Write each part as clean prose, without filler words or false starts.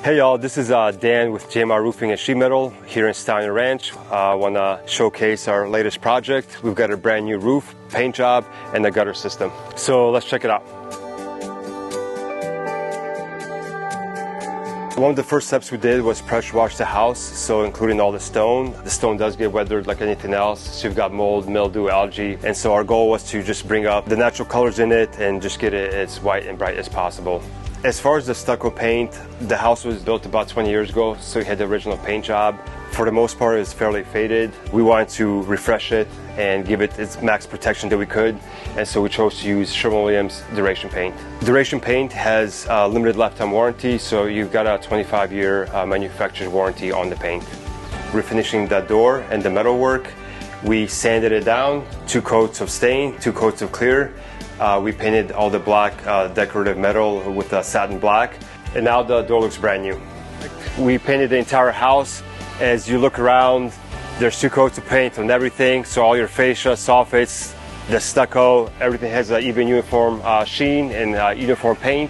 Hey y'all, this is Dan with JMR Roofing and Sheet Metal here in Steiner Ranch. I want to showcase our latest project. We've got a brand new roof, paint job, and a gutter system. So let's check it out. One of the first steps we did was pressure wash the house, so including all the stone. The stone does get weathered like anything else, so you've got mold, mildew, algae, and so our goal was to just bring up the natural colors in it and just get it as white and bright as possible. As far as the stucco paint, the house was built about 20 years ago, so we had the original paint job. For the most part, it was fairly faded. We wanted to refresh it and give it its max protection that we could, and so we chose to use Sherwin-Williams Duration Paint. Duration Paint has a limited lifetime warranty, so you've got a 25-year manufacturer's warranty on the paint. Refinishing the door and the metalwork, we sanded it down, 2 coats of stain, 2 coats of clear. We painted all the black decorative metal with satin black, and now the door looks brand new. We painted the entire house. As you look around, there's 2 coats of paint on everything, so all your fascia, soffits, the stucco, everything has an even uniform sheen and uniform paint.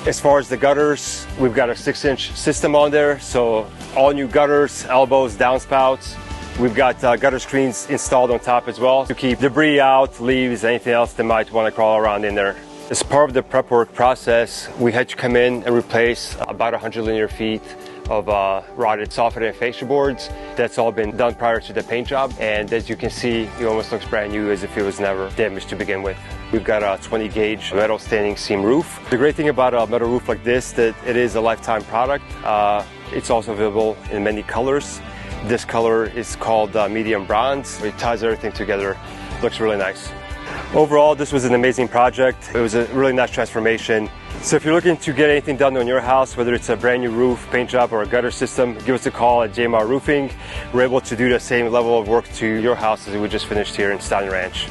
As far as the gutters, we've got a 6-inch system on there, so all new gutters, elbows, downspouts. We've got gutter screens installed on top as well to keep debris out, leaves, anything else that might want to crawl around in there. As part of the prep work process, we had to come in and replace about 100 linear feet of rotted soffit and fascia boards. That's all been done prior to the paint job, and as you can see, it almost looks brand new as if it was never damaged to begin with. We've got a 20 gauge metal standing seam roof. The great thing about a metal roof like this, that it is a lifetime product. It's also available in many colors. This color is called medium bronze. It ties everything together. Looks really nice. Overall, this was an amazing project. It was a really nice transformation. So if you're looking to get anything done on your house, whether it's a brand new roof, paint job, or a gutter system, give us a call at JMR Roofing. We're able to do the same level of work to your house as we just finished here in Steiner Ranch.